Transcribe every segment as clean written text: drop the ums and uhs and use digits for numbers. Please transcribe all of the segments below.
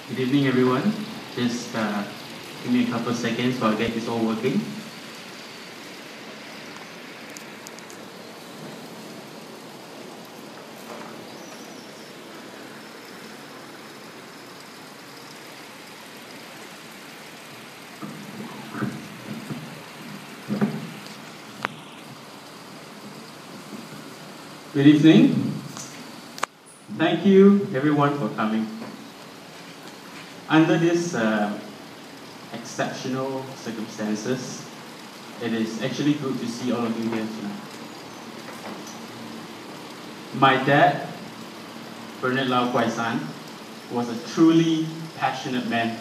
Good evening, everyone. Just give me a couple of seconds while I get this all working. Good evening. Thank you, everyone, for coming. Under this exceptional circumstances, it is actually good to see all of you here tonight. My dad, Bernard Lau Kwai San, was a truly passionate man.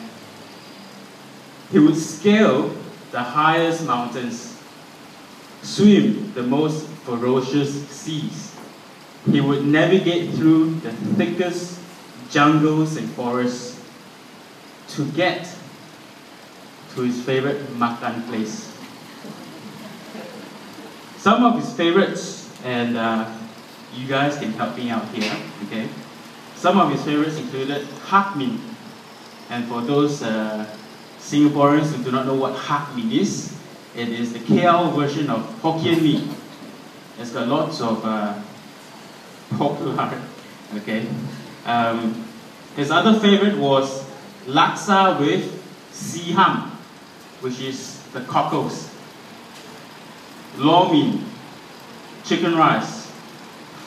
He would scale the highest mountains, swim the most ferocious seas. He would navigate through the thickest jungles and forests to get to his favorite makan place. Some of his favorites, and you guys can help me out here, okay? Some of his favorites included hak min. And for those Singaporeans who do not know what hak min is, it is the KL version of Hokkien mee. It's got lots of pork lard, okay? His other favorite was laksa with siham, which is the cockles. Lor mee, chicken rice,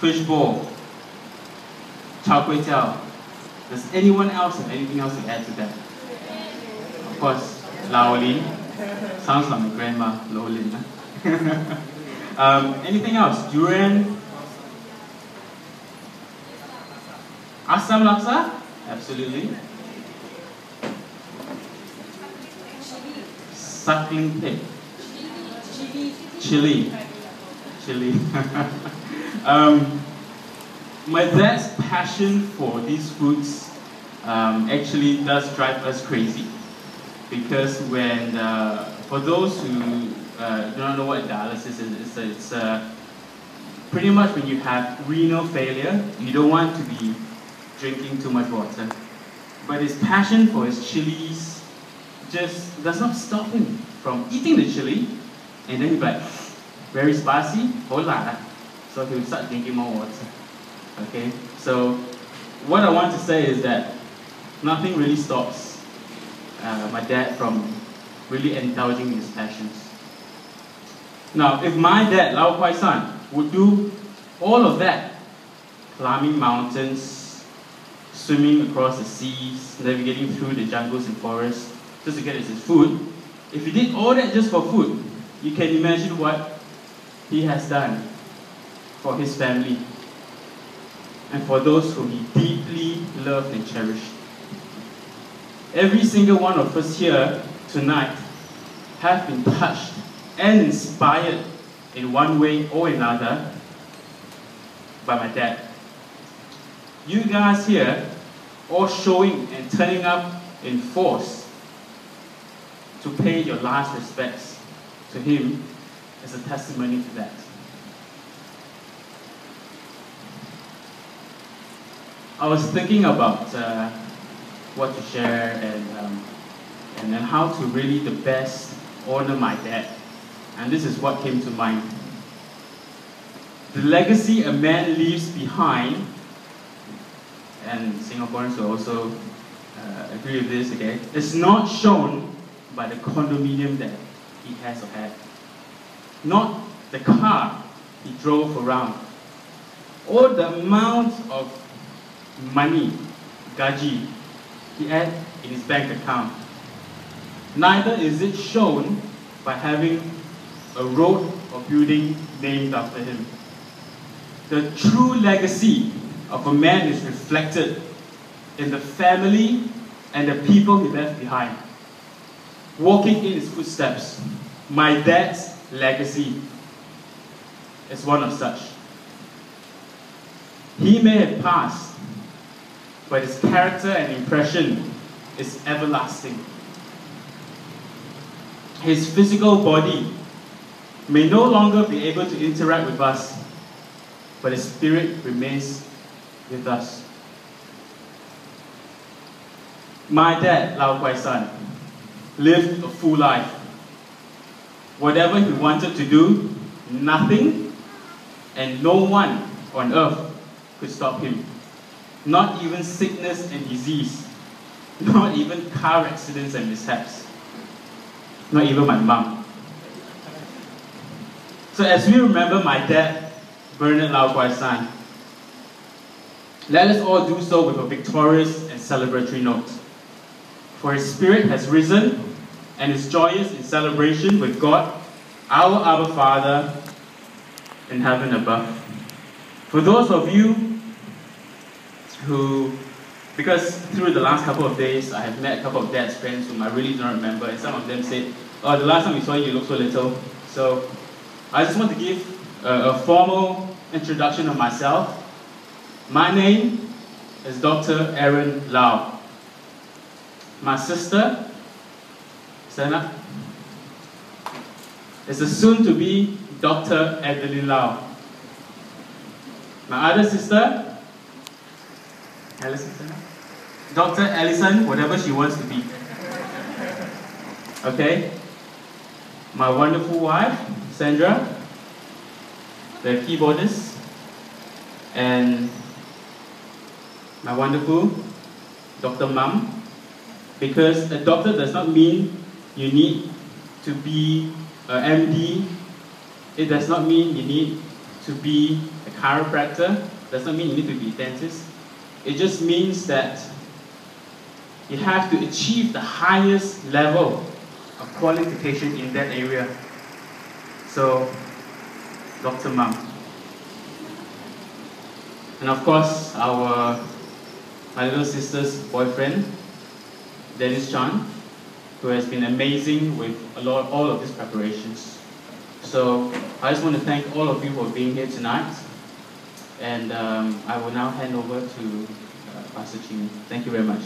fish ball, char kway teow. Does anyone else have anything else to add to that? Of course, lao lin. Sounds like my grandma, lo lin. Anything else? Durian? Assam laksa? Absolutely. Suckling pig. Chili. My dad's passion for these foods actually does drive us crazy. Because when, for those who do not know what dialysis is, it's pretty much when you have renal failure, you don't want to be drinking too much water. But his passion for his chilies just does not stop him from eating the chili, and then he'd be like, very spicy, hola. So he'll start drinking more water. Okay? So what I want to say is that nothing really stops my dad from really indulging in his passions. Now, if my dad, Lau Kwai San, would do all of that, climbing mountains, swimming across the seas, navigating through the jungles and forests, just to get his food, if he did all that just for food, you can imagine what he has done for his family and for those whom he deeply loved and cherished. Every single one of us here tonight have been touched and inspired in one way or another by my dad. You guys here all showing and turning up in force to pay your last respects to him is a testimony to that. I was thinking about what to share and how to really the best honor my dad. And this is what came to mind. The legacy a man leaves behind, and Singaporeans will also agree with this, okay, is not shown by the condominium that he has or had. Not the car he drove around, or the amount of money, gaji, he had in his bank account. Neither is it shown by having a road or building named after him. The true legacy of a man is reflected in the family and the people he left behind. Walking in his footsteps, my dad's legacy is one of such. He may have passed, but his character and impression is everlasting. His physical body may no longer be able to interact with us, but his spirit remains with us. My dad, Lau Kwai San, lived a full life. Whatever he wanted to do, nothing and no one on earth could stop him. Not even sickness and disease. Not even car accidents and mishaps. Not even my mum. So as we remember my dad, Bernard Lau Kwai San, let us all do so with a victorious and celebratory note. For his spirit has risen and is joyous in celebration with God, our Abba Father in heaven above. For those of you who, because through the last couple of days, I have met a couple of dad's friends whom I really do not remember, and some of them said, oh, the last time we saw you, you look so little. So I just want to give a formal introduction of myself. My name is Dr. Aaron Lau. My sister, stand up, is the soon-to-be Dr. Adeline Lau. My other sister, Alison, stand up. Dr. Alison, whatever she wants to be. Okay? My wonderful wife, Sandra, the keyboardist, and my wonderful Dr. Mum. Because a doctor does not mean you need to be an MD. It does not mean you need to be a chiropractor. It does not mean you need to be a dentist. It just means that you have to achieve the highest level of qualification in that area. So, Dr. Mum. And of course, my little sister's boyfriend, Dennis Chan, who has been amazing with all of these preparations. So I just want to thank all of you for being here tonight. And I will now hand over to Pastor Jimmy. Thank you very much.